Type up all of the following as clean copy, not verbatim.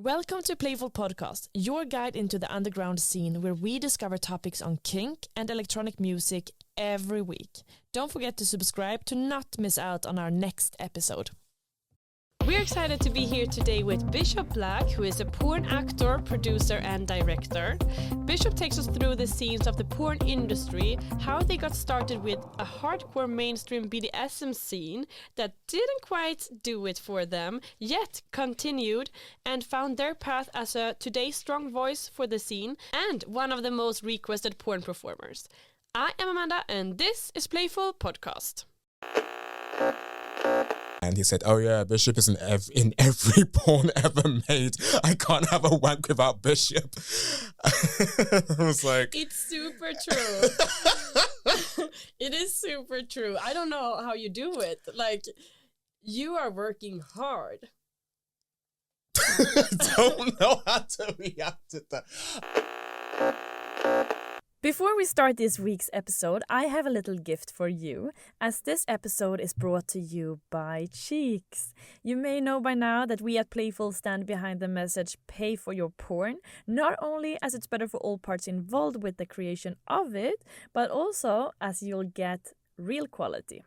Welcome to Playful Podcast, your guide into the underground scene where we discover topics on kink and electronic music every week. Don't forget to subscribe to not miss out on our next episode. We're excited to be here today with Bishop Black, who is a porn actor, producer, and director. Bishop takes us through the scenes of the porn industry, how they got started with a hardcore mainstream BDSM scene that didn't quite do it for them, yet continued and found their path as a today strong voice for the scene and one of the most requested porn performers. I am Amanda, and this is Playful Podcast. And he said, "Oh yeah, Bishop is in every porn ever made. I can't have a wank without Bishop." I was like, "It's super true." It is super true. I don't know how you do it. Like, you are working hard. Don't know how to react to that. Before we start this week's episode, I have a little gift for you, as this episode is brought to you by Cheeks. You may know by now that we at Playful stand behind the message "pay for your porn," not only as it's better for all parts involved with the creation of it, but also as you'll get real quality.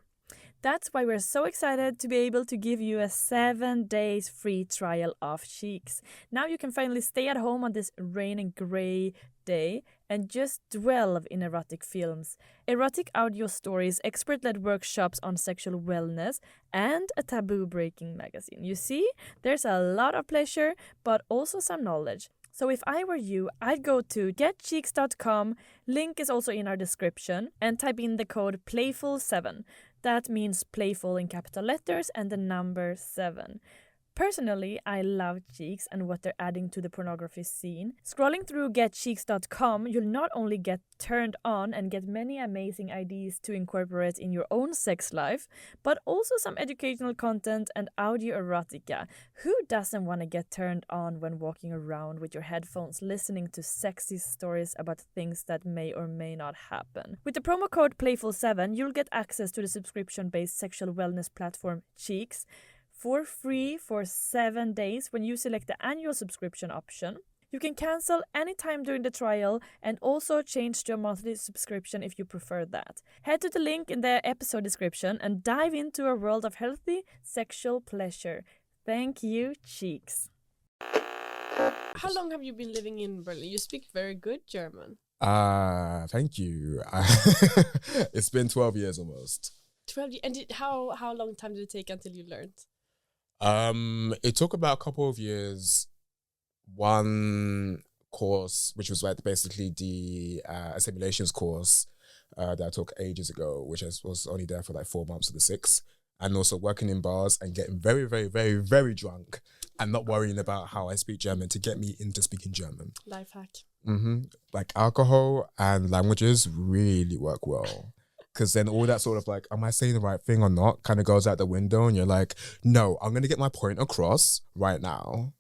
That's why we're so excited to be able to give you a 7 days free trial of Cheeks. Now you can finally stay at home on this rain and grey day and just dwell in erotic films, erotic audio stories, expert-led workshops on sexual wellness, and a taboo-breaking magazine. You see, there's a lot of pleasure, but also some knowledge. So if I were you, I'd go to getcheeks.com, link is also in our description, and type in the code PLAYFUL7. That means playful in capital letters and the number 7. Personally, I love Cheeks and what they're adding to the pornography scene. Scrolling through getcheeks.com, you'll not only get turned on and get many amazing ideas to incorporate in your own sex life, but also some educational content and audio erotica. Who doesn't want to get turned on when walking around with your headphones listening to sexy stories about things that may or may not happen? With the promo code PLAYFUL7, you'll get access to the subscription-based sexual wellness platform Cheeks for free for 7 days when you select the annual subscription option. You can cancel anytime during the trial and also change to a monthly subscription if you prefer that. Head to the link in the episode description and dive into a world of healthy sexual pleasure. Thank you, Cheeks. How long have you been living in Berlin? You speak very good German. Thank you. It's been 12 years almost. 12 years. And how long time did it take until you learned? It took about a couple of years. One course, which was like basically the assimilations course that I took ages ago, which was only there for like 4 months of the 6, and also working in bars and getting very, very, very, very drunk and not worrying about how I speak German to get me into speaking German. Life hack. Like alcohol and languages really work well. Because then all that sort of like, am I saying the right thing or not, kind of goes out the window, and you're like, no, I'm going to get my point across right now.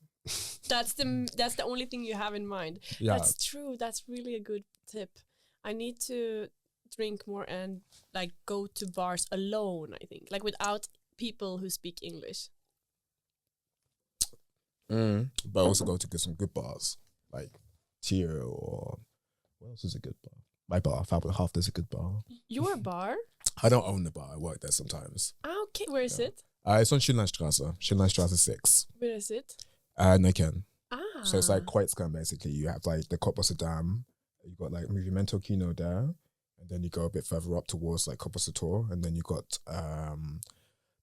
That's the only thing you have in mind. Yeah. That's true. That's really a good tip. I need to drink more and like go to bars alone, I think. Like without people who speak English. But I also go to some good bars, like Tier or what else is a good bar? My bar, Half, there's a good bar. Your bar? I don't own the bar. I work there sometimes. Okay. Where is it? It's on Schindlerstraße 6. Where is it? Neukölln. So it's like Ah. Kreuzgang, basically. You have like the Kopasser Dam. You got like Movimento Kino there. And then you go a bit further up towards like Kopasser Tor. And then you got,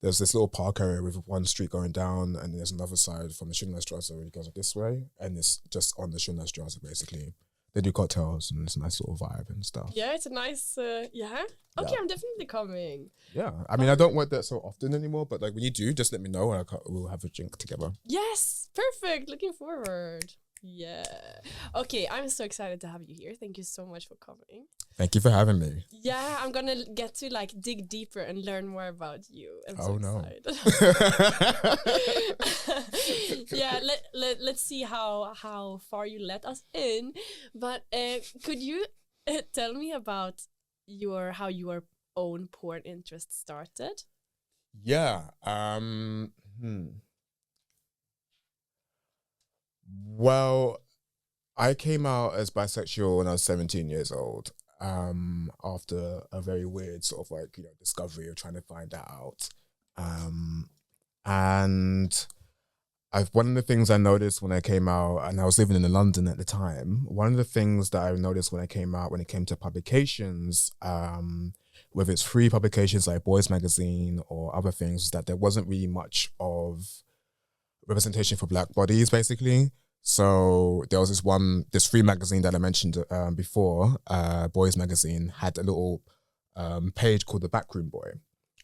there's this little park area with one street going down. And there's another side from the Schindlerstraße where it goes this way. And it's just on the Schindlerstraße, basically. They do cocktails and it's a nice little vibe and stuff. Yeah, it's a nice, yeah. Okay, I'm definitely coming. Yeah. I mean, I don't work there so often anymore, but like when you do, just let me know and we'll have a drink together. Yes, perfect. Looking forward. Yeah. Okay, I'm so excited to have you here. Thank you so much for coming. Thank you for having me. Yeah, I'm gonna get to like dig deeper and learn more about you. I'm Oh, so no. excited. Yeah, let's see how far you let us in. But could you tell me about how your own porn interest started? Yeah. Well, I came out as bisexual when I was 17 years old. After a very weird sort of like, discovery of trying to find that out. And one of the things I noticed when I came out, and I was living in London at the time, one of the things that I noticed when I came out, when it came to publications, whether it's free publications like Boys Magazine or other things, that there wasn't really much of representation for Black bodies, basically. So there was this free magazine that I mentioned before, Boys Magazine, had a little page called The Backroom Boy.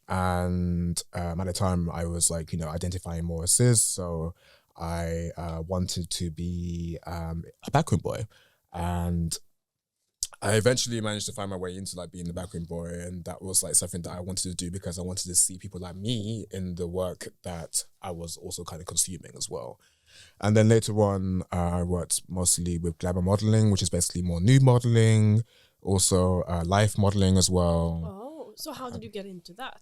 And at the time I was like, identifying more as cis, so I wanted to be a backroom boy. And I eventually managed to find my way into like being the backroom boy, and that was like something that I wanted to do because I wanted to see people like me in the work that I was also kind of consuming as well. And then later on, I worked mostly with glamour modeling, which is basically more nude modeling, also life modeling as well. Oh, so how did you get into that?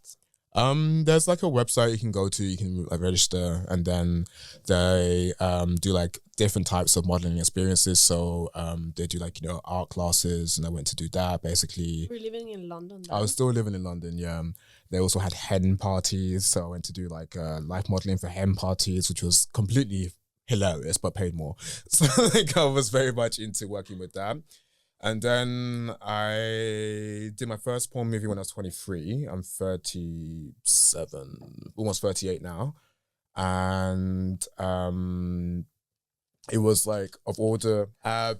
There's like a website you can go to, you can like register, and then they do like different types of modeling experiences. So they do like, art classes, and I went to do that basically. Were you living in London then? I was still living in London, yeah. They also had hen parties, so I went to do like life modeling for hen parties, which was completely hilarious, but paid more. So like I was very much into working with that. And then I did my first porn movie when I was 23. I'm 37, almost 38 now. And it was like, of all the,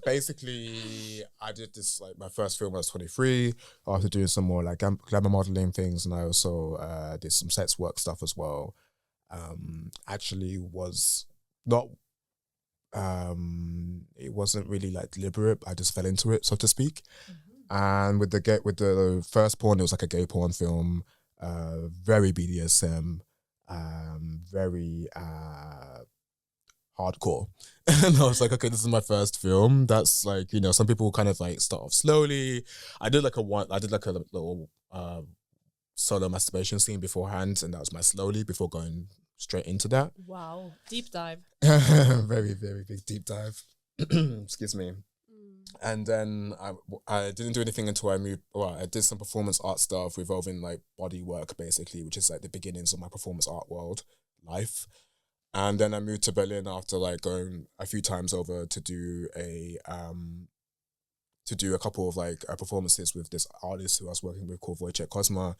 basically I did this, like my first film when I was 23, after doing some more like glamour modeling things. And I also did some sex work stuff as well. Actually was not, it wasn't really like deliberate. I just fell into it, so to speak. Mm-hmm. And with the first porn, it was like a gay porn film, very BDSM, very hardcore. And I was like, okay, this is my first film. That's like, some people kind of like start off slowly. I did like a little solo masturbation scene beforehand, and that was my slowly before going straight into that. Wow, deep dive. Very, very big deep dive. Excuse me. And then I didn't do anything until I moved. Well, I did some performance art stuff revolving like body work, basically, which is like the beginnings of my performance art world life. And then I moved to Berlin after like going a few times over to do a couple of like performances with this artist who I was working with called Wojciech Kozma.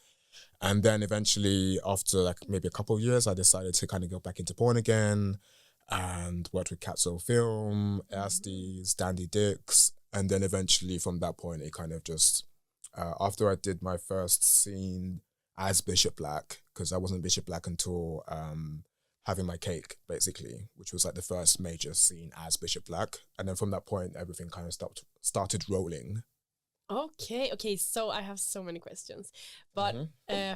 And then eventually, after like maybe a couple of years, I decided to kind of go back into porn again and worked with Catso Film, Asties, Dandy Dicks. And then eventually from that point, it kind of just, after I did my first scene as Bishop Black, because I wasn't Bishop Black until having my cake, basically, which was like the first major scene as Bishop Black. And then from that point, everything kind of started rolling. Okay, so I have so many questions. But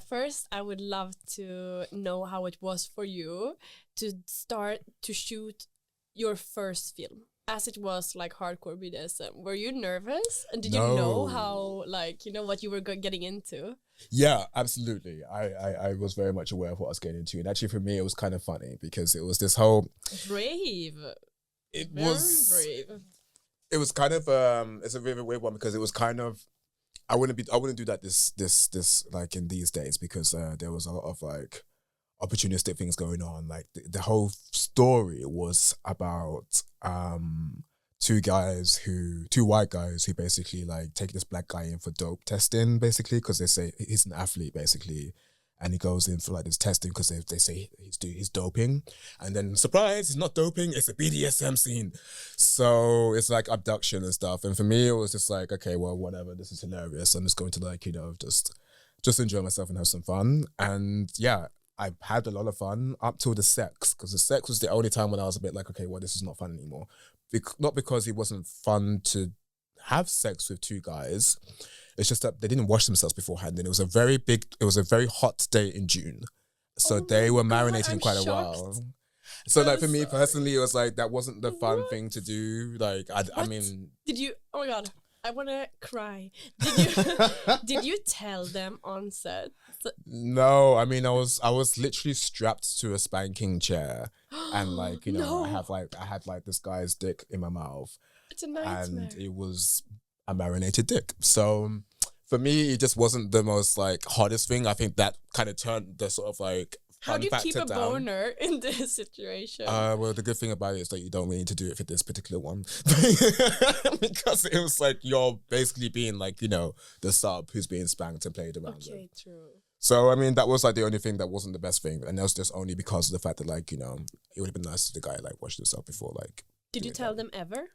first, I would love to know how it was for you to start to shoot your first film, as it was like hardcore BDSM. Were you nervous? And did you know how, like, what you were getting into? Yeah, absolutely. I was very much aware of what I was getting into. And actually, for me, it was kind of funny because it was this whole... Brave. Very brave. It was kind of it's a really weird one because it was kind of I wouldn't do that this like in these days because there was a lot of like opportunistic things going on. Like the whole story was about two white guys who basically like take this black guy in for dope testing, basically, because they say he's an athlete, basically. And he goes in for like this testing because they say he's doping. And then, surprise, he's not doping. It's a BDSM scene. So it's like abduction and stuff. And for me, it was just like, okay, well, whatever. This is hilarious. I'm just going to like, just enjoy myself and have some fun. And yeah, I had a lot of fun up till the sex, because the sex was the only time when I was a bit like, okay, well, this is not fun anymore. Not because it wasn't fun to have sex with two guys. It's just that they didn't wash themselves beforehand, and it was a very hot day in June, so they were marinating quite a while. So like for me personally, it was like that wasn't the fun thing to do. Like I mean, did you? Oh my god! I want to cry. Did you did you tell them on set? No, I mean, I was literally strapped to a spanking chair, and like, you know, No. I had like this guy's dick in my mouth, It's a nightmare. and it was a marinated dick. So for me, it just wasn't the most like hardest thing. I think that kind of turned the sort of like How fun do you factor keep a down. boner in this situation? Well, the good thing about it is that you don't really need to do it for this particular one, because it was like you're basically being like, you know, the sub who's being spanked and played around. Okay, true. So I mean, that was like the only thing that wasn't the best thing, and that was just only because of the fact that, like, you know, it would have been nice if the guy like watched himself before like. Did you doing tell that. them ever?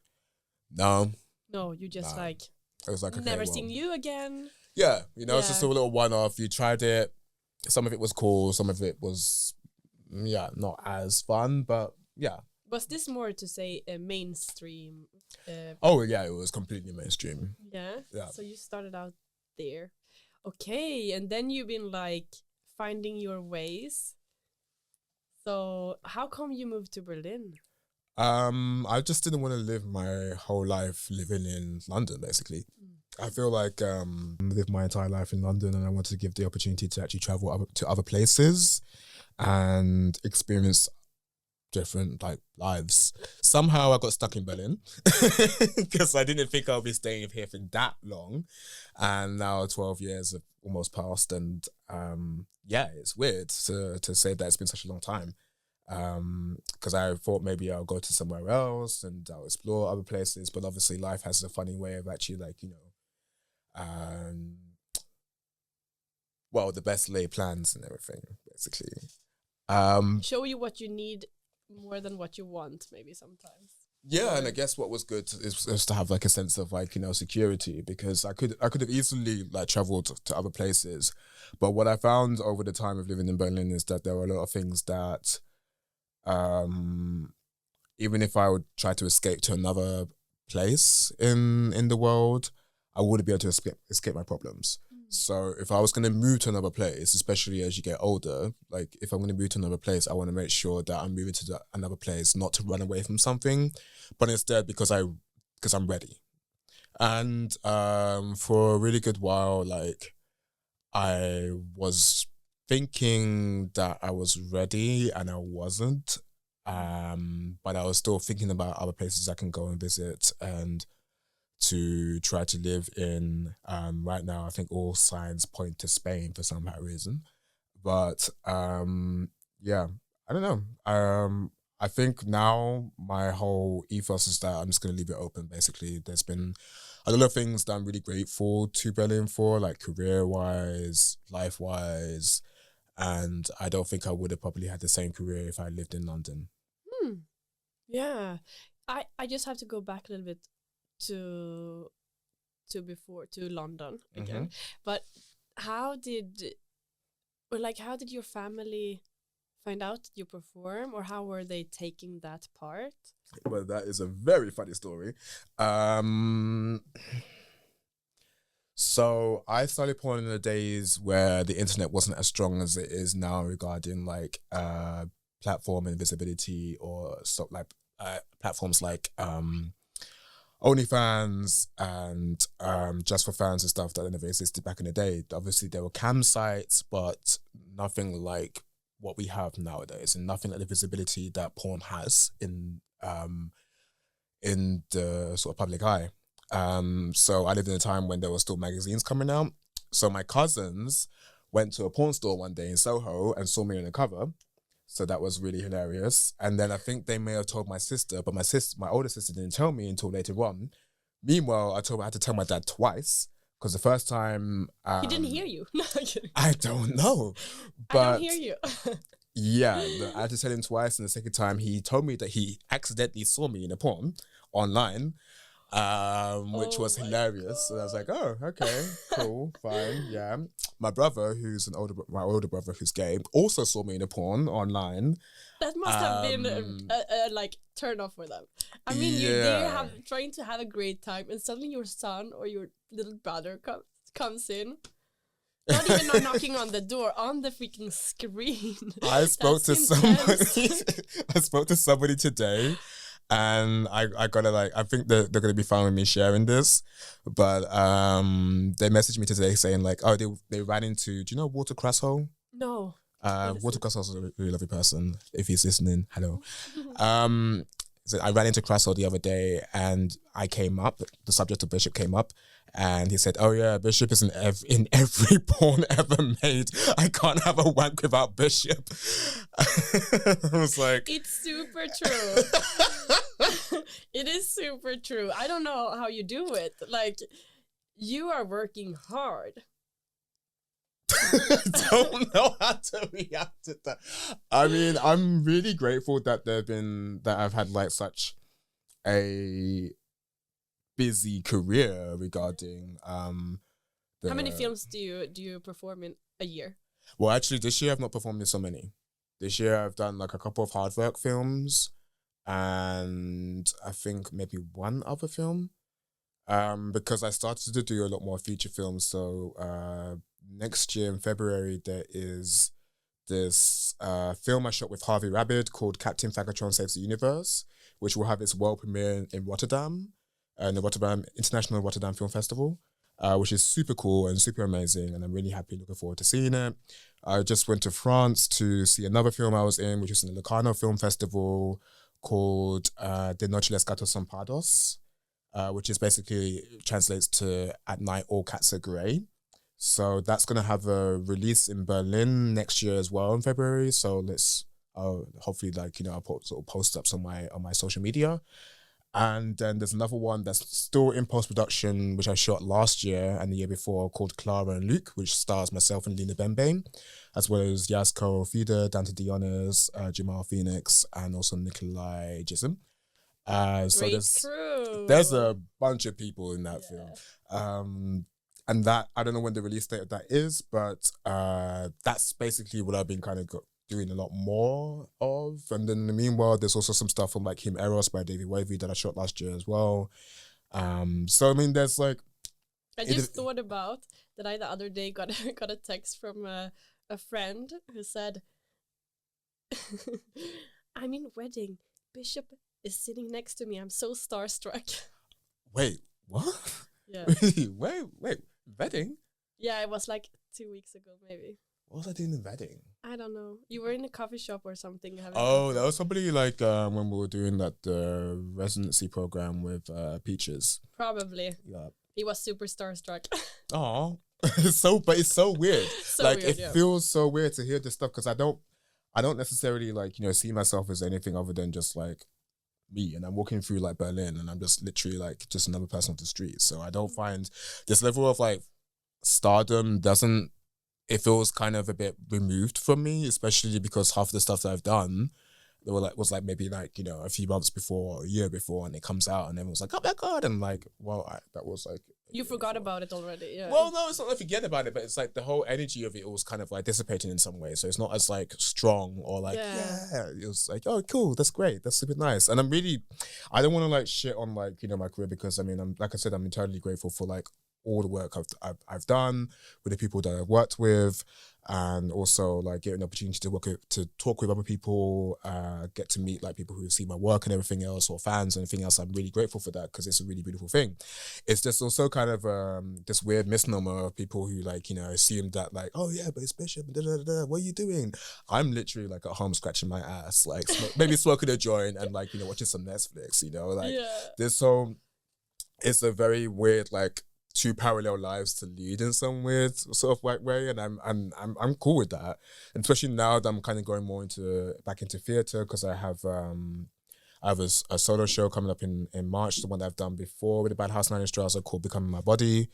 No, No, you just Nah. like it was like, okay, never well, seen you again. Yeah, you know, it's just a Yeah. little one-off. You tried it. Some of it was cool. Some of it was, not as fun. But yeah. Was this more to say a mainstream? Oh yeah, it was completely mainstream. Yeah. Yeah. So you started out there. Okay, and then you've been like finding your ways. So how come you moved to Berlin? I just didn't want to live my whole life living in London, basically. I feel like I lived my entire life in London, and I wanted to give the opportunity to actually travel to other places and experience different like lives. Somehow I got stuck in Berlin because I didn't think I'll be staying here for that long, and now 12 years have almost passed, and yeah, it's weird to say that it's been such a long time. Because I thought maybe I'll go to somewhere else and I'll explore other places, but obviously life has a funny way of actually, like, you know, well, the best laid plans and everything, basically. Show you what you need more than what you want, maybe sometimes. Yeah, and I guess what was good is to have like a sense of, like, you know, security, because I could have easily like traveled to other places, but what I found over the time of living in Berlin is that there were a lot of things that even if I would try to escape to another place in the world, I wouldn't be able to escape my problems. So if I was going to move to another place, especially as you get older, like if I'm going to move to another place, I want to make sure that I'm moving to another place not to run away from something, but instead because I'm ready. And for a really good while, like, I was thinking that I was ready and I wasn't, but I was still thinking about other places I can go and visit and to try to live in. Right now, I think all signs point to Spain for some reason. But yeah, I don't know. I think now my whole ethos is that I'm just going to leave it open, basically. There's been a lot of things that I'm really grateful to Berlin for, like career-wise, life-wise, and I don't think I would have probably had the same career if I lived in London. Yeah. I just have to go back a little bit to London again. But how did your family find out that you perform, or how were they taking that part? Well, that is a very funny story. So I started porn in the days where the internet wasn't as strong as it is now regarding like platform and visibility, or so like platforms like OnlyFans and Just for Fans and stuff that never existed back in the day. Obviously, there were cam sites, but nothing like what we have nowadays, and nothing like the visibility that porn has in the sort of public eye. So I lived in a time when there were still magazines coming out. So my cousins went to a porn store one day in Soho and saw me on the cover. So that was really hilarious. And then I think they may have told my sister, but my older sister didn't tell me until later on. Meanwhile, I had to tell my dad twice, because the first time He didn't hear you. No, I'm kidding. I don't know, but I don't hear you. yeah, I had to tell him twice, and the second time he told me that he accidentally saw me in a porn online, which was hilarious. And I was like, oh, okay, cool, fine, yeah. My brother, my older brother who's gay, also saw me in a porn online. That must have been a like turn off for them. I mean, you're there trying to have a great time, and suddenly your son or your little brother comes in. Not even knocking on the door, on the freaking screen. I spoke to somebody. I spoke to somebody today, And I gotta like, I think they're gonna be fine with me sharing this, but they messaged me today saying like, oh, they ran into, do you know Walter Crasshole? No. Walter Crasshole is a really lovely person. If he's listening, hello. So I ran into Crasshole the other day, and I came up. The subject of Bishop came up, and he said, "Oh yeah, Bishop is in every porn ever made. I can't have a wank without Bishop." I was like, "It's super true. It is super true. I don't know how you do it. Like, you are working hard." Don't know how to react to that. I mean, I'm really grateful that I've had like such a busy career regarding How many films do you perform in a year? Well, actually, this year I've not performed in so many. This year I've done like a couple of hard work films, and I think maybe one other film. Because I started to do a lot more feature films. So next year in February there is this film I shot with Harvey Rabbit called Captain Fagatron Saves the Universe, which will have its world premiere in Rotterdam, the Rotterdam International Rotterdam Film Festival, which is super cool and super amazing, and I'm really happy, looking forward to seeing it. I just went to France to see another film I was in, which was in the Locarno Film Festival, called De Noche los Gatos Son Pardos, which is basically translates to At Night All Cats Are Grey. So that's going to have a release in Berlin next year as well in February. So let's hopefully, like, you know, I'll sort of post up on my social media. And then there's another one that's still in post-production, which I shot last year and the year before, called Clara and Luke, which stars myself and Lena Bembe, as well as Yasko Fida, Dante Dionis, Jamal Phoenix, and also Nikolai Jism. So there's a bunch of people in that film. And that, I don't know when the release date of that is, but that's basically what I've been kind of doing a lot more of. And then in the meanwhile, there's also some stuff from like Him Eros by David Wavy that I shot last year as well. So I mean, there's like, I just thought about that I the other day got a text from a friend who said, "I'm in wedding. Bishop is sitting next to me. I'm so starstruck." Wait, what? Yeah. wait, wedding? Yeah, it was like 2 weeks ago, maybe. What was I doing in wedding? I don't know. You were in a coffee shop or something. Oh, that was probably like when we were doing that residency program with Peaches. Probably. Yeah. He was super starstruck. Oh, it's so weird. So like weird, it feels so weird to hear this stuff, because I don't necessarily, like, you know, see myself as anything other than just like me, and I'm walking through like Berlin and I'm just literally like just another person on the street. So I don't find this level of like stardom it feels kind of a bit removed from me, especially because half the stuff that I've done was like maybe like, you know, a few months before, a year before, and it comes out and everyone's like, oh my God, and like, well, that was like, you forgot about it already. Yeah. Well, no, it's not like forget about it, but it's like the whole energy of it was kind of like dissipating in some way. So it's not as like strong or like, yeah. It was like, oh, cool, that's great, that's super nice. And I don't want to like shit on like, you know, my career, because I mean, I'm eternally grateful for like all the work I've done with the people that I've worked with, and also like getting the opportunity to talk with other people, get to meet like people who see my work and everything else, or fans and everything else. I'm really grateful for that, because it's a really beautiful thing. It's just also kind of this weird misnomer of people who like, you know, assume that like, oh yeah, but it's Bishop, what are you doing? I'm literally like at home scratching my ass, like maybe smoking a joint and like, you know, watching some Netflix, you know, like it's a very weird like two parallel lives to lead in some weird sort of white way, and I'm cool with that. And especially now that I'm kind of going more back into theatre, because I have a solo show coming up in March, the one that I've done before with the Bad House 9 Strauss called Becoming My Body,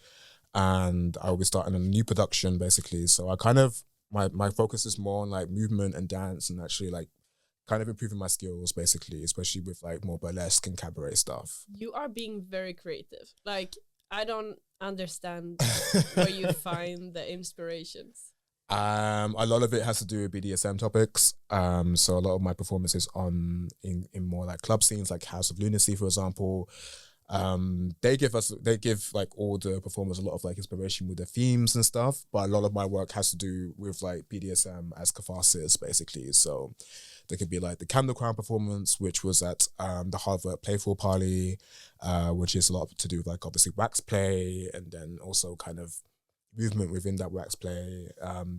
and I'll be starting a new production basically. So I kind of my focus is more on like movement and dance, and actually like kind of improving my skills basically, especially with like more burlesque and cabaret stuff. You are being very creative. Like, I don't understand where you find the inspirations. A lot of it has to do with BDSM topics. So a lot of my performances in more like club scenes, like House of Lunacy, for example. They give like all the performers a lot of like inspiration with their themes and stuff. But a lot of my work has to do with like BDSM as catharsis, basically. So There could be like the Candle Crown performance, which was at the Harvard Playful Party, which is a lot to do with like obviously wax play and then also kind of movement within that wax play.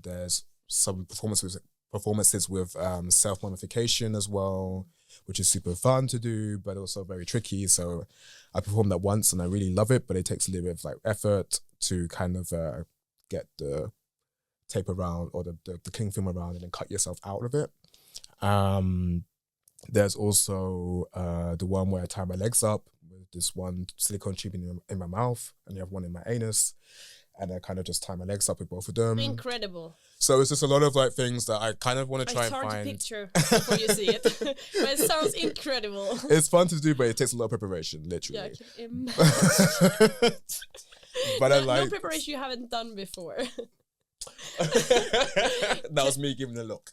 There's some performances with self-modification as well, which is super fun to do, but also very tricky. So I performed that once and I really love it, but it takes a little bit of like effort to kind of get the tape around or the cling film around and then cut yourself out of it. There's also the one where I tie my legs up with this one silicone tube in my mouth and you have one in my anus. And I kind of just tie my legs up with both of them. Incredible. So it's just a lot of like things that I kind of want to try and find. It's hard to picture before you see it, but it sounds incredible. It's fun to do, but it takes a lot of preparation, literally. Yeah, I can imagine. But no preparation you haven't done before. That was me giving a look.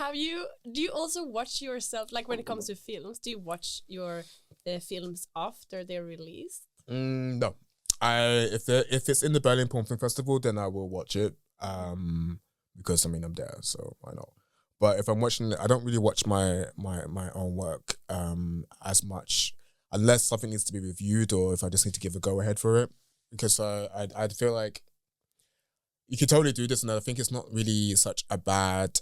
Do you also watch yourself, like when it comes to films, do you watch your films after they're released? No. If it's in the Berlin Porn Film Festival, then I will watch it. Because I mean I'm there, so why not? But if I'm watching it, I don't really watch my own work as much unless something needs to be reviewed or if I just need to give a go ahead for it. Because I'd feel like you could totally do this, and I think it's not really such a bad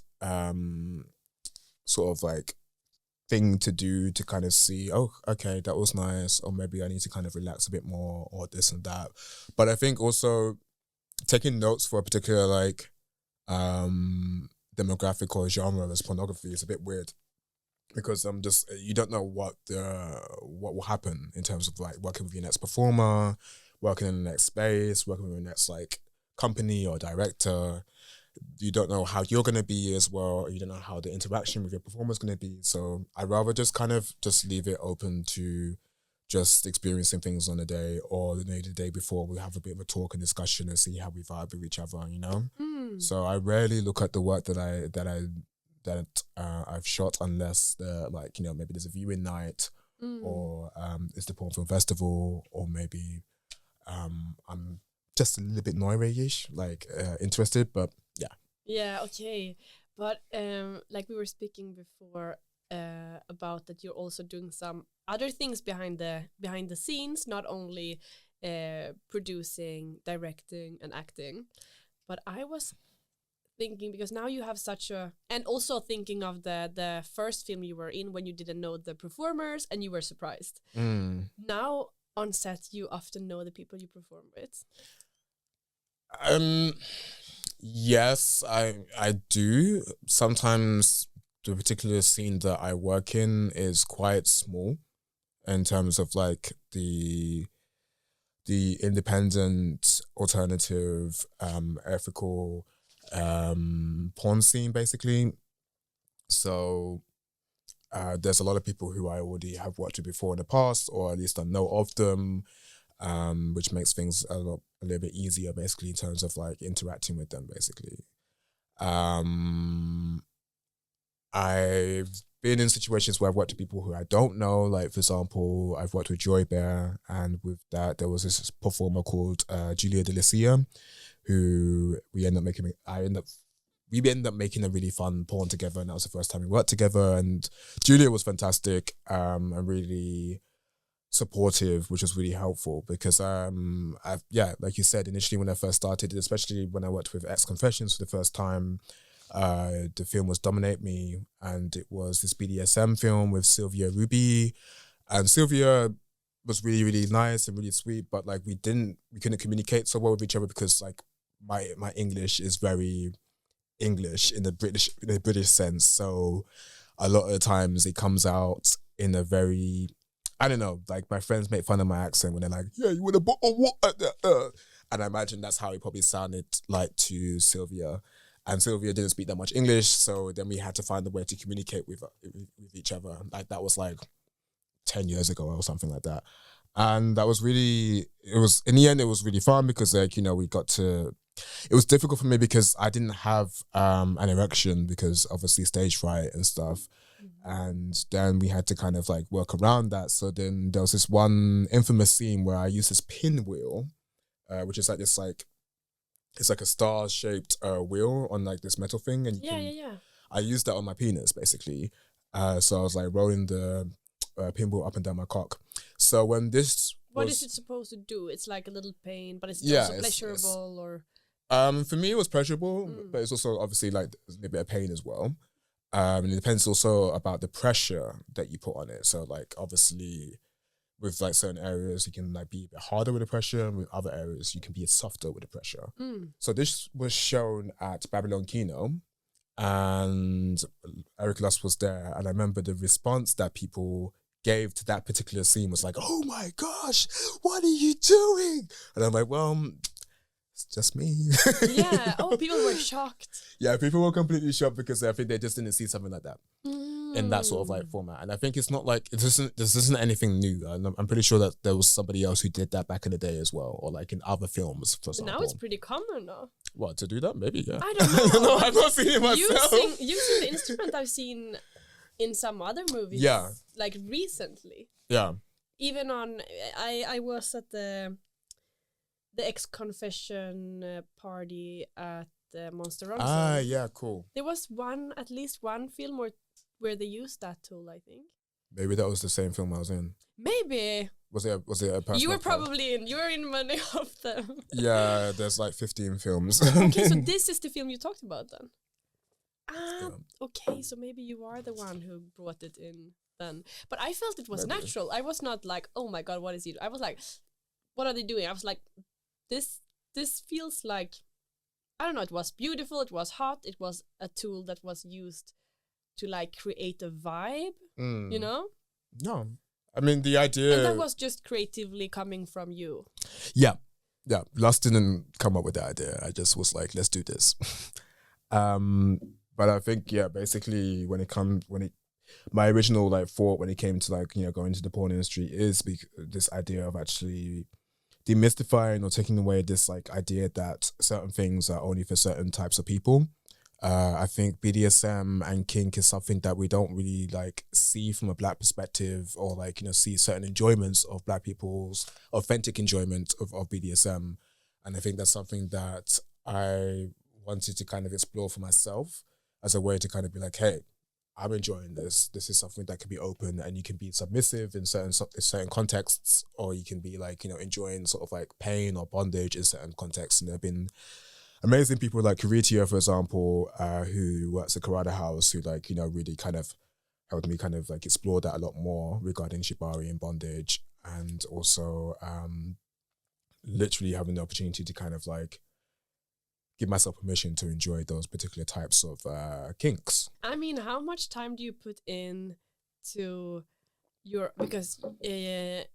sort of like thing to do to kind of see, oh, okay, that was nice, or maybe I need to kind of relax a bit more, or this and that. But I think also taking notes for a particular like demographic or genre as pornography is a bit weird, because you don't know what will happen in terms of like working with your next performer, working in the next space, working with your next like company or director. You don't know how you're going to be as well. You don't know how the interaction with your performer is going to be. So I'd rather just kind of just leave it open to just experiencing things on the day, or the day before we have a bit of a talk and discussion and see how we vibe with each other, you know? So I rarely look at the work that I've shot unless like, you know, maybe there's a viewing night or it's the Porn Film Festival, or maybe I'm just a little bit Norway-ish, like interested, but yeah. Yeah, okay. But like we were speaking before about that you're also doing some other things behind the scenes, not only producing, directing and acting. But I was thinking, because now you have such a, and also thinking of the first film you were in when you didn't know the performers and you were surprised. Now on set you often know the people you perform with. Yes, I do. Sometimes the particular scene that I work in is quite small in terms of like the independent, alternative, ethical porn scene, basically. So there's a lot of people who I already have worked with before in the past, or at least I know of them, which makes things a little bit easier, basically, in terms of like interacting with them, basically. I've been in situations where I've worked with people who I don't know. Like, for example, I've worked with Joy Bear, and with that, there was this performer called Julia Delicia, who we ended up making a really fun porn together, and that was the first time we worked together. And Julia was fantastic, and really supportive, which was really helpful, because like you said, initially when I first started, especially when I worked with X Confessions for the first time, the film was Dominate Me, and it was this BDSM film with Sylvia Ruby, and Sylvia was really, really nice and really sweet, but like we couldn't communicate so well with each other, because like my English is very English in the British sense, so a lot of the times it comes out in a very, I don't know, like my friends make fun of my accent when they're like, yeah, you want a bottle of what? And I imagine that's how it probably sounded like to Sylvia. And Sylvia didn't speak that much English, so then we had to find a way to communicate with each other. Like that was like 10 years ago or something like that. And that was really, in the end, it was really fun, because like, you know, it was difficult for me because I didn't have an erection, because obviously stage fright and stuff. And then we had to kind of like work around that. So then there was this one infamous scene where I used this pinwheel, which is like this, like, it's like a star-shaped wheel on like this metal thing. And I used that on my penis basically. So I was like rolling the pinball up and down my cock. So when this what is it supposed to do? It's like a little pain, but it's also pleasurable or... For me, it was pleasurable, but it's also obviously like a little bit of pain as well. And it depends also about the pressure that you put on it. So like obviously with like certain areas, you can like be a bit harder with the pressure, and with other areas, you can be softer with the pressure. So this was shown at Babylon Kino, and Eric Lust was there. And I remember the response that people gave to that particular scene was like, "Oh my gosh, what are you doing?" And I'm like, well, it's just me. Yeah. Oh, people were shocked. Yeah, people were completely shocked because I think they just didn't see something like that in that sort of like format. And I think it's not like this isn't anything new. I'm pretty sure that there was somebody else who did that back in the day as well, or like in other films, for example. Now it's pretty common though. What, to do that? Maybe, yeah. I don't know. No, I've not seen it myself. Using the instrument I've seen in some other movies. Yeah. Like recently. Yeah. Even on, I was at the ex-confession party at the Monster Rock. Ah, yeah, cool. There was at least one film where they used that tool, I think. Maybe that was the same film I was in. Maybe. Was it a personal You were film? probably in. You were in many of them. Yeah, there's like 15 films. Okay, so this is the film you talked about then. Yeah. Okay, so maybe you are the one who brought it in then. But I felt it was Maybe. natural. I was not like, oh my god, what is it? I was like, what are they doing? I was like, this feels like, I don't know, it was beautiful, it was hot, it was a tool that was used to like create a vibe, you know? No. I mean, the idea... And that was just creatively coming from you. Yeah. Yeah. Lust didn't come up with the idea. I just was like, let's do this. But I think, yeah, basically my original like thought when it came to like, you know, going into the porn industry is this idea of actually demystifying or taking away this like idea that certain things are only for certain types of people. I think BDSM and kink is something that we don't really like see from a Black perspective, or like, you know, see certain enjoyments of Black people's authentic enjoyment of BDSM. And I think that's something that I wanted to kind of explore for myself as a way to kind of be like, hey, I'm enjoying this. This is something that can be open, and you can be submissive in certain contexts, or you can be like, you know, enjoying sort of like pain or bondage in certain contexts. And there have been amazing people like Kuritia, for example, who works at Karada House, who like, you know, really kind of helped me kind of like explore that a lot more regarding shibari and bondage, and also literally having the opportunity to kind of like give myself permission to enjoy those particular types of kinks. I mean, how much time do you put in to your, because I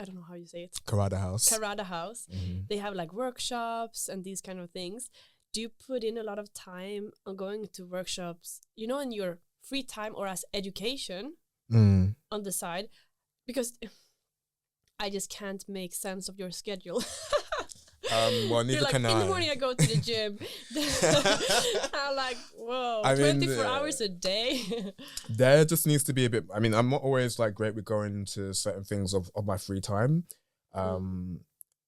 don't know how you say it. Karada House. They have like workshops and these kind of things. Do you put in a lot of time on going to workshops, you know, in your free time or as education on the side? Because I just can't make sense of your schedule. Well, neither like, can I. In the morning I go to the gym. I'm like, whoa, 24 hours a day. There just needs to be a bit, I mean, I'm not always like great with going to certain things of my free time.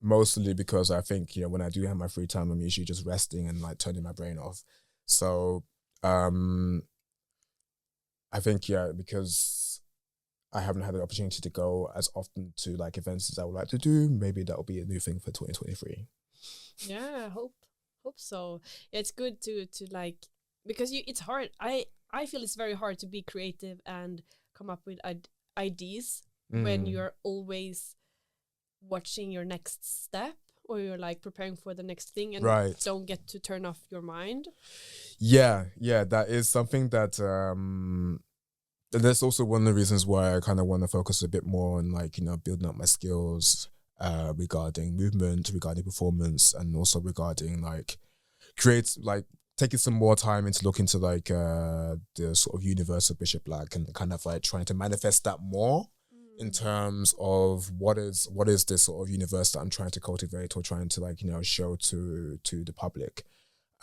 Mostly because I think, you know, when I do have my free time, I'm usually just resting and like turning my brain off. So I think, yeah, because I haven't had the opportunity to go as often to like events as I would like to do, maybe that'll be a new thing for 2023. Yeah, I hope so. It's good to like, because it's hard. I feel it's very hard to be creative and come up with ideas when you're always watching your next step, or you're like preparing for the next thing and don't get to turn off your mind. Yeah, that is something that that's also one of the reasons why I kind of want to focus a bit more on like, you know, building up my skills regarding movement, regarding performance, and also regarding like taking some more time into look into like the sort of universe of Bishop Black, and kind of like trying to manifest that more in terms of what is this sort of universe that I'm trying to cultivate, or trying to like, you know, show to the public,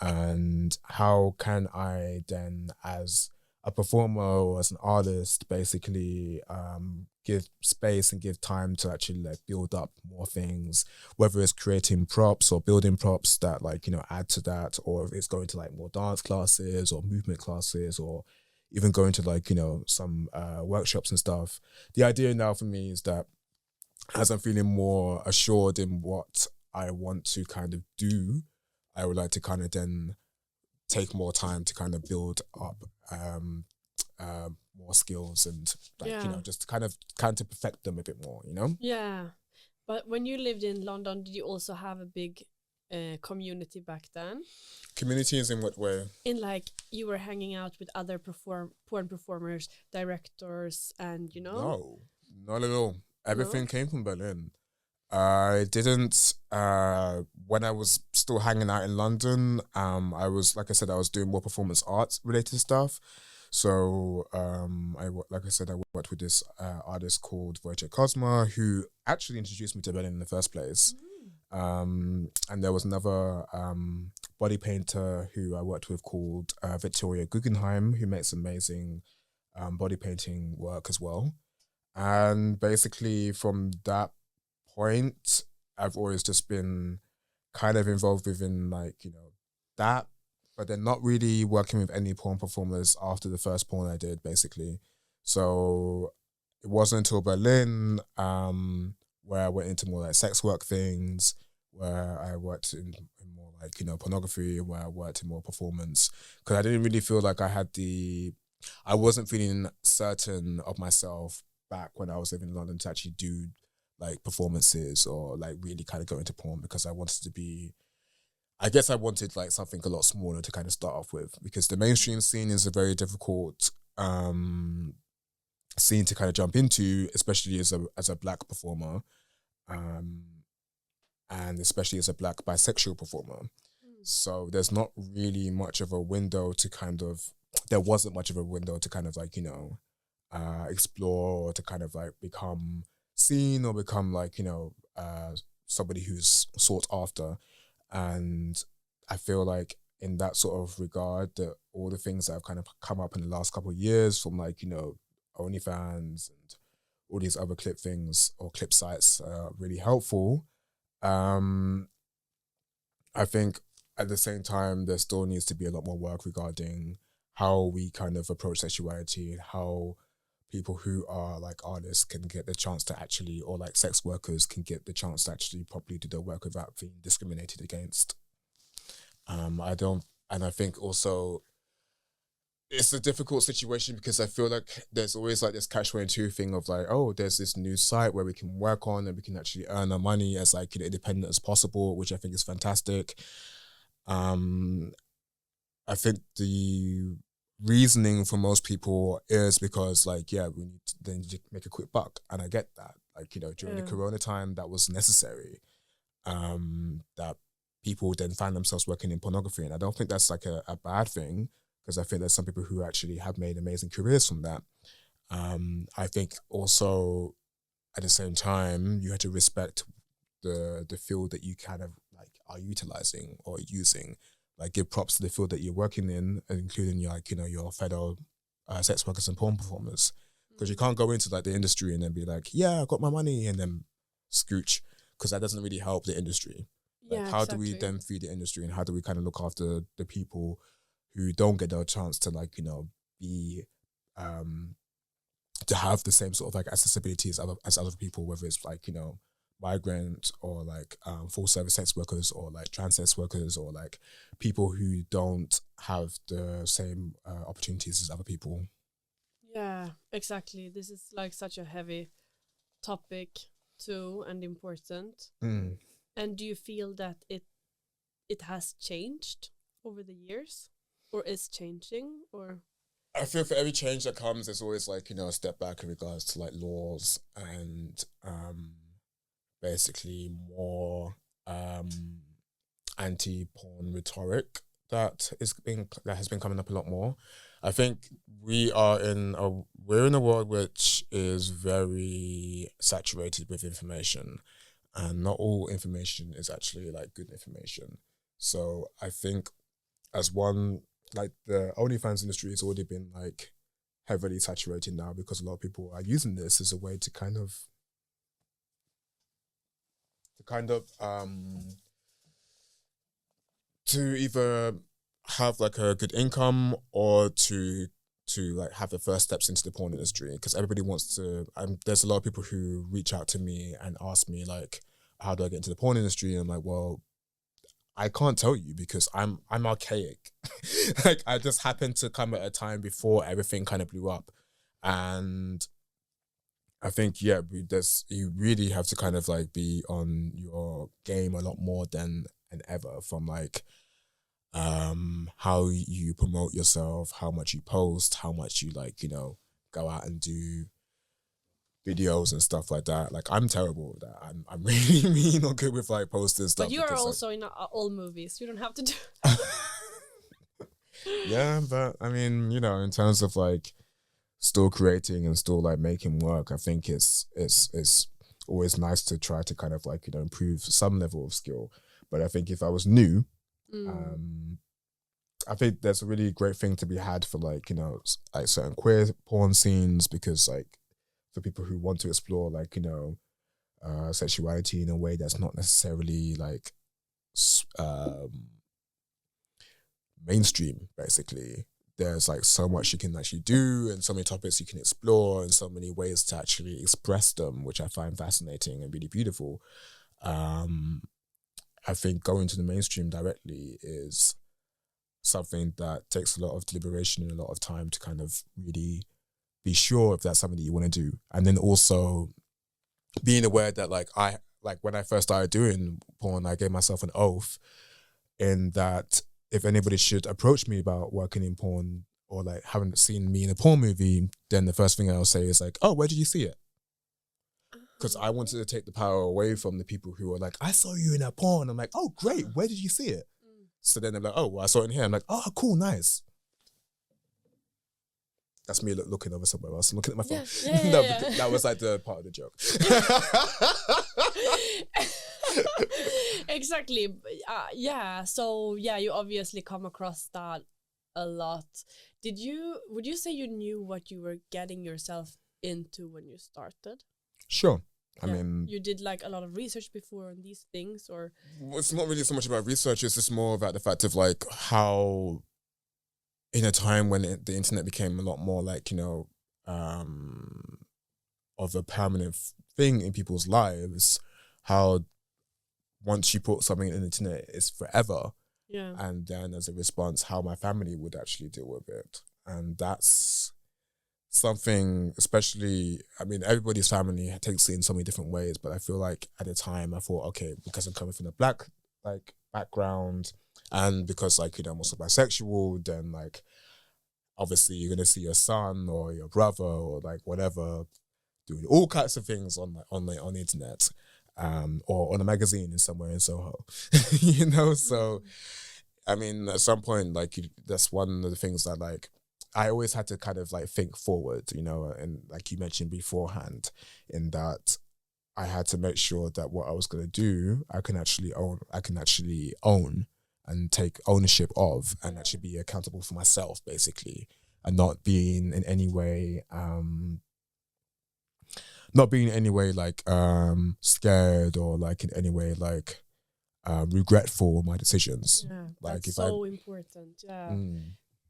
and how can I then as a performer or as an artist basically give space and give time to actually like build up more things, whether it's creating props or building props that like, you know, add to that, or if it's going to like more dance classes or movement classes, or even going to like, you know, some workshops and stuff. The idea now for me is that as I'm feeling more assured in what I want to kind of do, I would like to kind of then take more time to kind of build up more skills and like, you know, just kind of to perfect them a bit more, you know? Yeah. But when you lived in London, did you also have a big community back then? Communities in what way? In like you were hanging out with other porn performers, directors, and you know? No, not at all. Everything came from Berlin. I didn't, when I was still hanging out in London, I was, like I said, I was doing more performance arts related stuff. So, like I said, I worked with this artist called Wojciech Kozma, who actually introduced me to Berlin in the first place. And there was another body painter who I worked with called Victoria Guggenheim, who makes amazing body painting work as well. And basically from that point, I've always just been kind of involved within like, you know, that, but then not really working with any porn performers after the first porn I did, basically. So it wasn't until Berlin where I went into more like sex work things, where I worked in more like, you know, pornography, where I worked in more performance, because I didn't really feel like I wasn't feeling certain of myself back when I was living in London to actually do like performances or like really kind of go into porn, because I wanted like something a lot smaller to kind of start off with, because the mainstream scene is a very difficult scene to kind of jump into, especially as a Black performer, and especially as a Black bisexual performer. So there wasn't much of a window to kind of like, you know, explore or to kind of like become seen or become like, you know, somebody who's sought after. And I feel like in that sort of regard, that all the things that have kind of come up in the last couple of years from like, you know, OnlyFans and all these other clip things or clip sites are really helpful. I think at the same time, there still needs to be a lot more work regarding how we kind of approach sexuality and how people who are like artists can get the chance to actually, or like sex workers can get the chance to actually properly do their work without being discriminated against. I think also it's a difficult situation, because I feel like there's always like this catch-22 thing of like, oh, there's this new site where we can work on and we can actually earn our money as like, you know, independent as possible, which I think is fantastic. I think the reasoning for most people is because like, yeah, we need to then make a quick buck, and I get that. Like, you know, during the Corona time, that was necessary. That people then find themselves working in pornography, and I don't think that's like a bad thing, because I think there's some people who actually have made amazing careers from that. I think also at the same time, you have to respect the field that you kind of like are utilizing or using. Like, give props to the field that you're working in, including your, like, you know, your fellow sex workers and porn performers. Because you can't go into like the industry and then be like, yeah, I got my money, and then scooch, because that doesn't really help the industry. Like, how do we then feed the industry, and how do we kind of look after the people who don't get their chance to, like, you know, be to have the same sort of like accessibility as other people, whether it's like, you know, migrant or like full service sex workers or like trans sex workers or like people who don't have the same opportunities as other people. Yeah, exactly. This is like such a heavy topic too, and important. And do you feel that it has changed over the years, or is changing? Or I feel for every change that comes, there's always like, you know, a step back in regards to like laws and basically more anti-porn rhetoric that has been coming up a lot more. I think we're in a world which is very saturated with information, and not all information is actually like good information. So I think as one, like, the OnlyFans industry has already been like heavily saturated now because a lot of people are using this as a way to kind of to either have like a good income or to like have the first steps into the porn industry, because everybody wants to. There's a lot of people who reach out to me and ask me like, how do I get into the porn industry? And I'm like, well, I can't tell you because I'm archaic. Like, I just happened to come at a time before everything kind of blew up. And I think, yeah, you really have to kind of like be on your game a lot more than ever, from like how you promote yourself, how much you post, how much you like, you know, go out and do videos and stuff like that. Like, I'm terrible with that. I'm really, really not good with like posting stuff. But you are also in all movies. You don't have to do. Yeah, but I mean, you know, in terms of like still creating and still like making work, I think it's always nice to try to kind of like, you know, improve some level of skill. But I think if I was new, I think there's a really great thing to be had for like, you know, like certain queer porn scenes, because like for people who want to explore like, you know, sexuality in a way that's not necessarily like mainstream, basically. There's like so much you can actually do and so many topics you can explore and so many ways to actually express them, which I find fascinating and really beautiful. I think going to the mainstream directly is something that takes a lot of deliberation and a lot of time to kind of really be sure if that's something that you want to do. And then also being aware that like when I first started doing porn, I gave myself an oath in that if anybody should approach me about working in porn or like haven't seen me in a porn movie, then the first thing I'll say is like, oh, where did you see it? Because I wanted to take the power away from the people who are like, I saw you in a porn. I'm like, oh, great. Where did you see it? So then they're like, oh, well, I saw it in here. I'm like, oh, cool, nice. That's me looking over somewhere else. I'm looking at my phone. That was like the part of the joke. Exactly. Yeah. So yeah, you obviously come across that a lot. Would you say you knew what you were getting yourself into when you started? Sure. I mean, you did like a lot of research before on these things, or it's not really so much about research. It's just more about the fact of like how, in a time when the internet became a lot more like, you know, of a permanent thing in people's lives, how once you put something in the internet, it's forever. Yeah. And then as a response, how my family would actually deal with it. And that's something, especially, I mean, everybody's family takes it in so many different ways, but I feel like at the time I thought, okay, because I'm coming from a black like background and because like, you know, I'm also bisexual, then like obviously you're gonna see your son or your brother or like whatever doing all kinds of things on the internet, or on a magazine in somewhere in Soho, you know. So I mean, at some point, like that's one of the things that like I always had to kind of like think forward, you know, and like you mentioned beforehand, in that I had to make sure that what I was going to do, I can actually own and take ownership of, and actually be accountable for myself, basically, and not being in any way, like scared or like in any way like regretful of my decisions. Yeah, like that's so important. Yeah,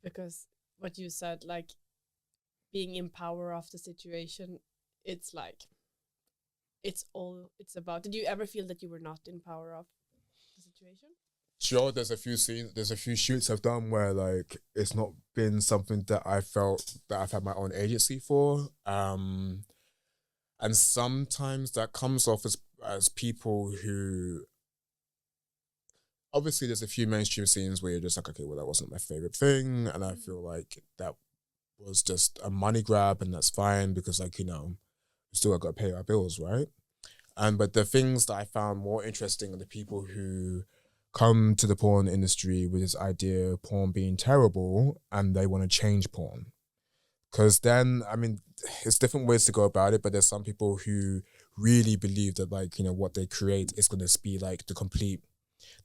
because what you said, like being in power of the situation, it's like it's about. Did you ever feel that you were not in power of the situation? Sure, there's a few shoots I've done where like it's not been something that I felt that I've had my own agency for, and sometimes that comes off as people who, obviously there's a few mainstream scenes where you're just like, okay, well, that wasn't my favorite thing, and I feel like that was just a money grab, and that's fine because, like, you know, we still got to pay our bills, right? But the things that I found more interesting are the people who come to the porn industry with this idea of porn being terrible and they want to change porn. Because then, I mean, it's different ways to go about it, but there's some people who really believe that, like, you know, what they create is going to be like the complete,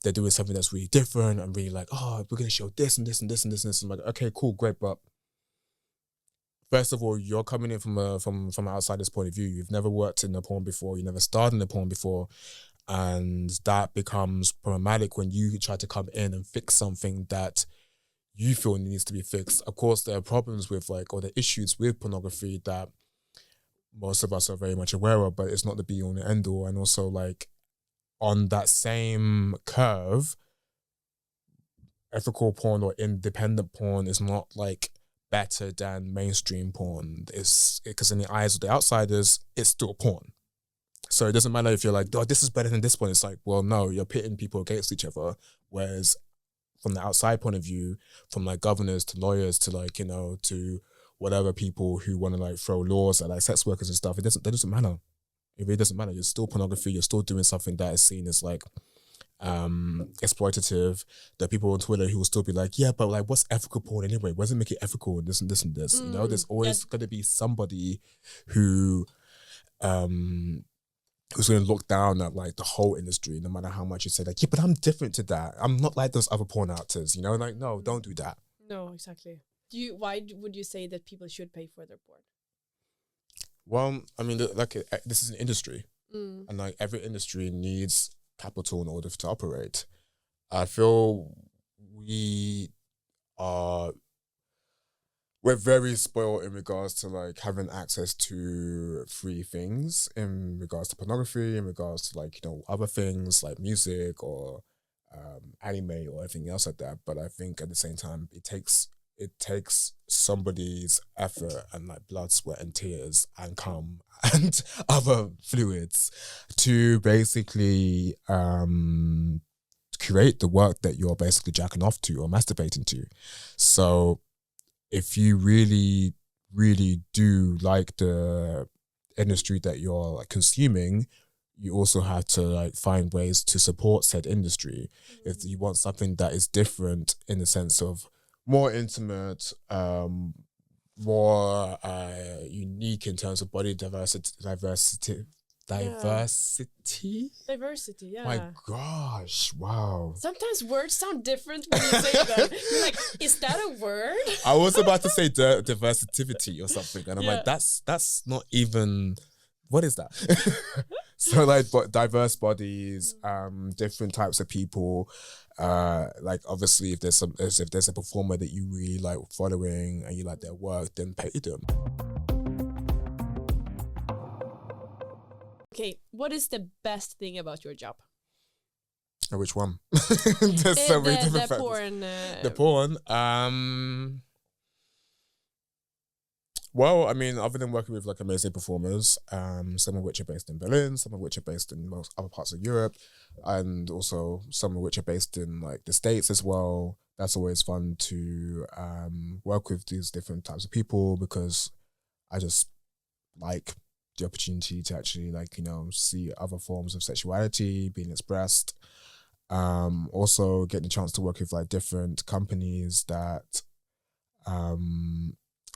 they're doing something that's really different and really like, oh, we're going to show this and this and this and this and this. I'm like, okay, cool, great, but first of all, you're coming in from an outsider's point of view. You've never worked in a porn before. You never starred in a porn before. And that becomes problematic when you try to come in and fix something that you feel needs to be fixed. Of course, there are problems with or the issues with pornography that most of us are very much aware of, but it's not the be all and end all. And also on that same curve, ethical porn or independent porn is not better than mainstream porn. It's because in the eyes of the outsiders, it's still porn. So it doesn't matter if you're oh, this is better than this one. It's well, no, you're pitting people against each other. Whereas from the outside point of view, from governors to lawyers to to whatever people who want to throw laws at sex workers and stuff, that doesn't matter. It really doesn't matter. You're still pornography. You're still doing something that is seen as exploitative. There are people on Twitter who will still be yeah, but what's ethical porn anyway? What does it make it ethical and this and this and this? There's always going to be somebody who who's going to look down at the whole industry, no matter how much you say yeah, but I'm different to that. I'm not like those other porn actors, no, don't do that. No, exactly. Why would you say that people should pay for their porn? Well, I mean, this is an industry, and every industry needs capital in order to operate. I feel we're very spoiled in regards to having access to free things, in regards to pornography, in regards to other things like music or anime or anything else like that. But I think at the same time, it takes somebody's effort and blood, sweat and tears and cum and other fluids to basically create the work that you're basically jacking off to or masturbating to. So if you really, really do like the industry that you're consuming, you also have to find ways to support said industry. If you want something that is different in the sense of more intimate, more unique in terms of body diversity. Diversity, yeah. My gosh, wow. Sometimes words sound different when you say them. You're is that a word? I was about to say diversity or something, and I'm that's not even, what is that? So diverse bodies, different types of people. Obviously, if there's a performer that you really like following and you like their work, then pay them. Okay, what is the best thing about your job? Which one? There's so many different factors. Porn. The porn. Well, I mean, other than working with amazing performers, some of which are based in Berlin, some of which are based in most other parts of Europe, and also some of which are based in the States as well. That's always fun to work with these different types of people, because I just like the opportunity to actually see other forms of sexuality being expressed. Also getting the chance to work with different companies that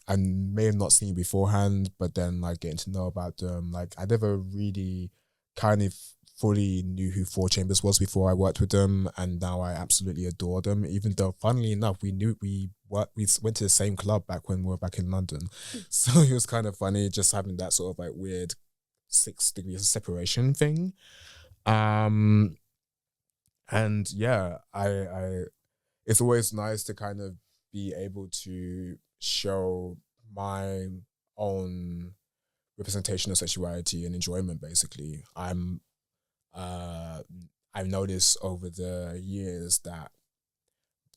I may have not seen beforehand, but then getting to know about them. I never really kind of fully knew who Four Chambers was before I worked with them, and now I absolutely adore them. Even though, funnily enough, we went to the same club back when we were back in London, so it was kind of funny just having that sort of weird 6 degrees of separation thing. And yeah, I it's always nice to kind of be able to show my own representation of sexuality and enjoyment. Basically, I've noticed over the years that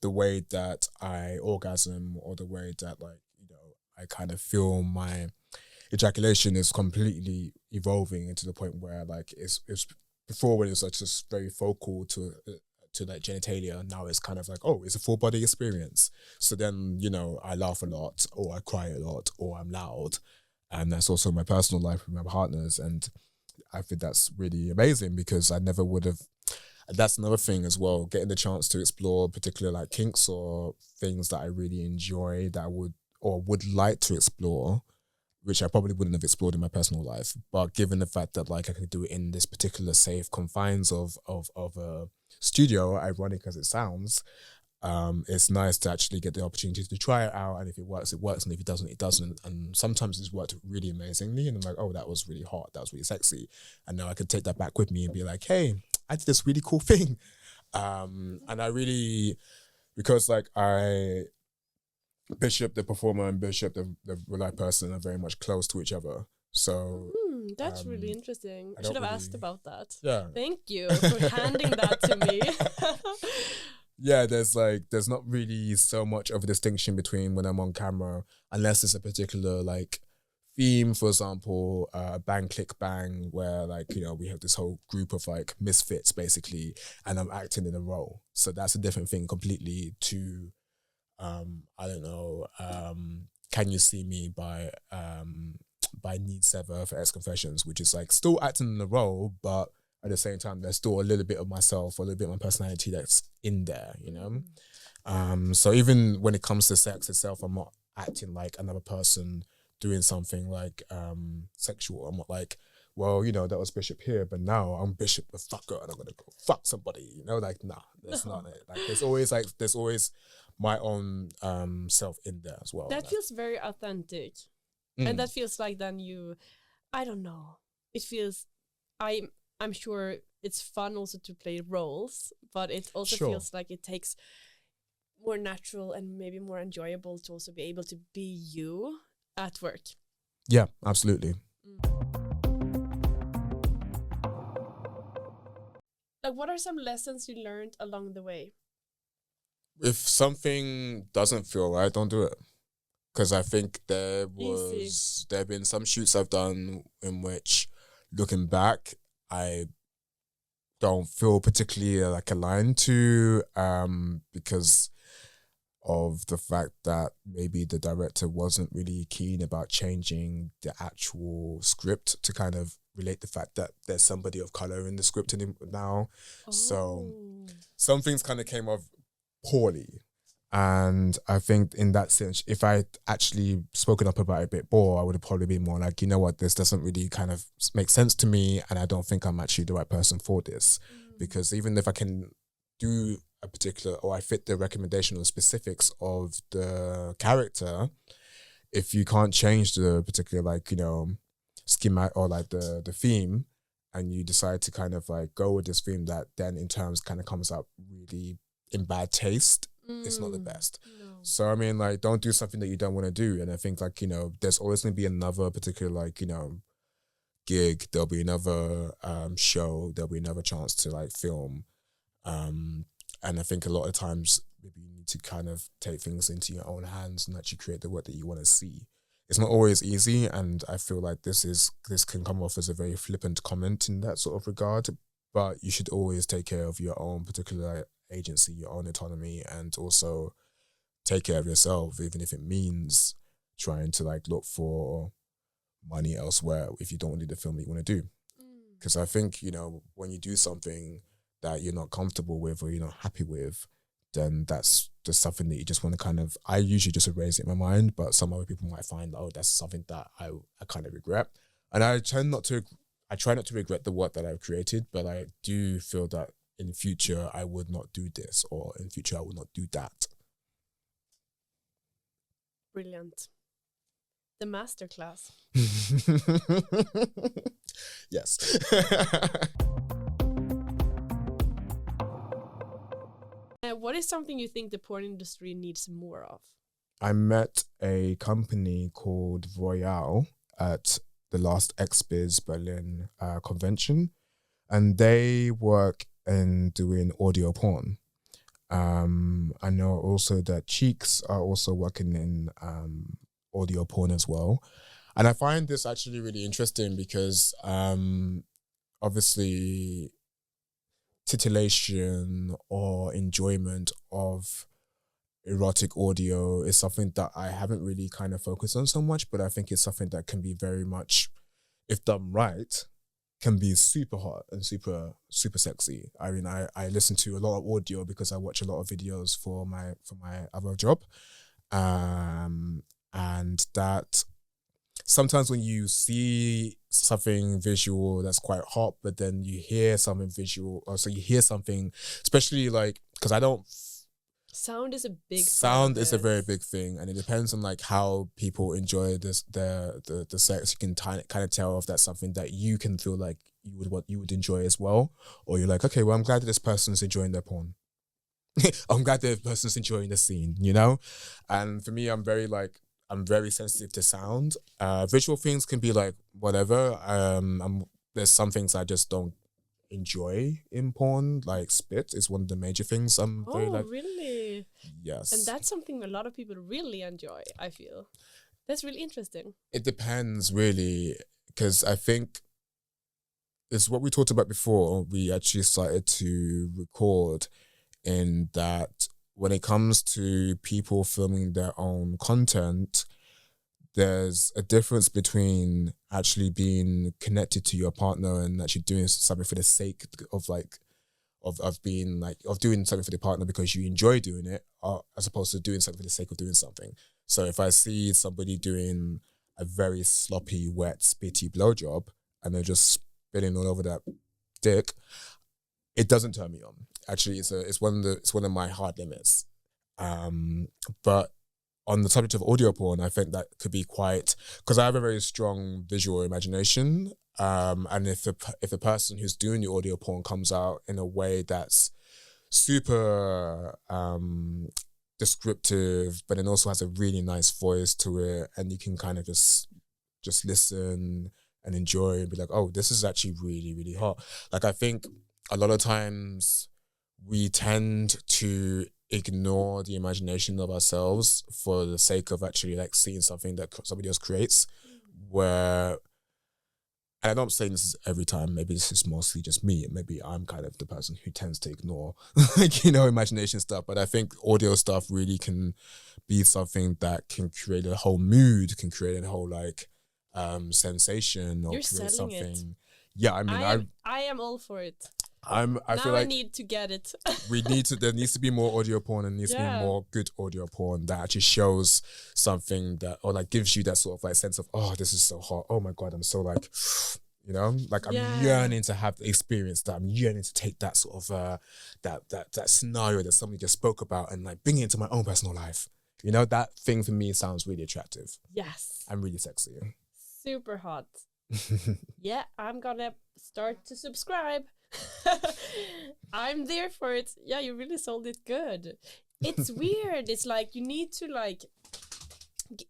the way that I orgasm, or the way that I kind of feel my ejaculation is completely evolving into the point where it's before, when it was just very focal to genitalia, now it's kind of oh, it's a full body experience. So then I laugh a lot, or I cry a lot, or I'm loud, and that's also my personal life with my partners. And I think that's really amazing, because I never would have. That's another thing as well, getting the chance to explore particular kinks or things that I really enjoy, that I would like to explore, which I probably wouldn't have explored in my personal life. But given the fact that I could do it in this particular safe confines of a studio, ironic as it sounds, it's nice to actually get the opportunity to try it out, and if it works, it works, and if it doesn't, it doesn't. And sometimes it's worked really amazingly, and I'm like, oh, that was really hot, that was really sexy, and now I can take that back with me and be like, hey, I did this really cool thing. And I really, because like Bishop the performer and Bishop the real life person are very much close to each other. So that's really interesting. I should have asked about that. Yeah. Thank you for handing that to me. Yeah, there's not really so much of a distinction between when I'm on camera, unless it's a particular like theme, for example, Bang Click Bang, where like, you know, we have this whole group of like misfits basically, and I'm acting in a role. So that's a different thing completely to, I don't know, Can You See Me by Need Sever for Ex Confessions, which is like still acting in the role, but at the same time, there's still a little bit of myself, a little bit of my personality that's in there, you know? So even when it comes to sex itself, I'm not acting like another person doing something like sexual. I'm not like, well, you know, that was Bishop here, but now I'm Bishop the fucker and I'm gonna go fuck somebody, you know? Like, nah, that's not it. Like there's always my own self in there as well. That feels very authentic. And that feels like then I don't know. It feels, I'm sure it's fun also to play roles, but it also feels like it takes more natural and maybe more enjoyable to also be able to be you at work. Yeah, absolutely. Like, what are some lessons you learned along the way? If something doesn't feel right, don't do it. Because I think there have been some shoots I've done in which, looking back, I don't feel particularly like aligned to, because of the fact that maybe the director wasn't really keen about changing the actual script to kind of relate the fact that there's somebody of color in the script now. So some things kind of came off poorly. And I think in that sense, if I actually spoken up about it a bit more, I would have probably been more like, you know what, this doesn't really kind of make sense to me, and I don't think I'm actually the right person for this. Because even if I can do a particular, or I fit the recommendation or specifics of the character, if you can't change the particular, like, you know, schema or like the theme, and you decide to kind of like go with this theme that then in terms kind of comes up really in bad taste, it's not the best. No. So I mean, like, don't do something that you don't want to do. And I think, like, you know, there's always going to be another particular, like, you know, gig, there'll be another show, there'll be another chance to like film, and I think a lot of times maybe you need to kind of take things into your own hands and actually create the work that you want to see. It's not always easy, and I feel like this can come off as a very flippant comment in that sort of regard, but you should always take care of your own particular agency, your own autonomy, and also take care of yourself, even if it means trying to like look for money elsewhere if you don't do the film that you want to do. Because I think, you know, when you do something that you're not comfortable with or you're not happy with, then that's just something that you just want to kind of, I usually just erase it in my mind, but some other people might find, oh, that's something that I kind of regret. And I try not to regret the work that I've created, but I do feel that in the future I would not do this, or in the future I would not do that. Brilliant. The masterclass. Yes. What is something you think the porn industry needs more of? I met a company called Royale at the last XBiz Berlin convention, and they work in doing audio porn. I know also that Cheeks are also working in audio porn as well. And I find this actually really interesting because obviously titillation or enjoyment of erotic audio is something that I haven't really kind of focused on so much, but I think it's something that can be very much, if done right, can be super hot and super sexy. I mean, I listen to a lot of audio because I watch a lot of videos for my other job, and that sometimes when you see something visual that's quite hot, but then you hear something visual, or so you hear something, especially like, because I don't Sound is a big Sound is a very big thing, and it depends on like how people enjoy this the sex. You can kind of tell if that's something that you can feel like you would enjoy as well, or you're like, okay, well, I'm glad that this person's enjoying their porn. I'm glad that the person's enjoying the scene, you know. And for me, I'm very sensitive to sound. Visual things can be like whatever. There's some things I just don't enjoy in porn. Like spit is one of the major things. I'm very like. Really? Yes. And that's something a lot of people really enjoy. I feel that's really interesting. It depends, really, because I think it's what we talked about before. We actually started to record in that when it comes to people filming their own content, there's a difference between actually being connected to your partner and actually doing something for the sake of like of doing something for the partner because you enjoy doing it, as opposed to doing something for the sake of doing something. So if I see somebody doing a very sloppy, wet, spitty blowjob and they're just spitting all over that dick, it doesn't turn me on. Actually, it's one of my hard limits. But on the subject of audio porn, I think that could be quite, because I have a very strong visual imagination. And if the person who's doing the audio porn comes out in a way that's super descriptive, but then also has a really nice voice to it, and you can kind of just listen and enjoy and be like, oh, this is actually really, really hot. Like, I think a lot of times we tend to ignore the imagination of ourselves for the sake of actually like seeing something that somebody else creates, where, and I'm not saying this is every time, maybe this is mostly just me, and maybe I'm kind of the person who tends to ignore like, you know, imagination stuff, but I think audio stuff really can be something that can create a whole mood, can create a whole like sensation, or You're create selling something. it. Yeah, I mean, I am all for it. I feel like I need to get it. there needs to be more audio porn, and needs to be more good audio porn that actually shows something that, or like gives you that sort of like sense of, oh, this is so hot. Oh my God, I'm so like, you know, like I'm yearning to have the experience that. I'm yearning to take that sort of, that scenario that somebody just spoke about and like bring it into my own personal life. You know, that thing for me sounds really attractive. Yes. And really sexy. Super hot. Yeah, I'm gonna start to subscribe. I'm there for it. Yeah, you really sold it good. It's weird. It's like you need to like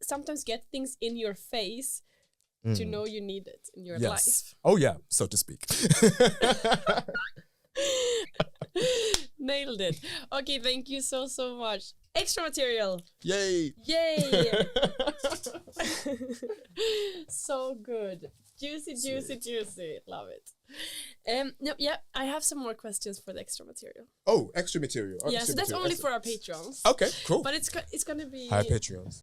sometimes get things in your face to know you need it in your life. Oh yeah, so to speak. Nailed it. Okay, thank you so much. Extra material. Yay. So good. Juicy. Love it. No, yeah, I have some more questions for the extra material. Oh, extra material. Yeah, so that's only for our Patreons. Okay, cool. But it's gonna be Hi, Patreons.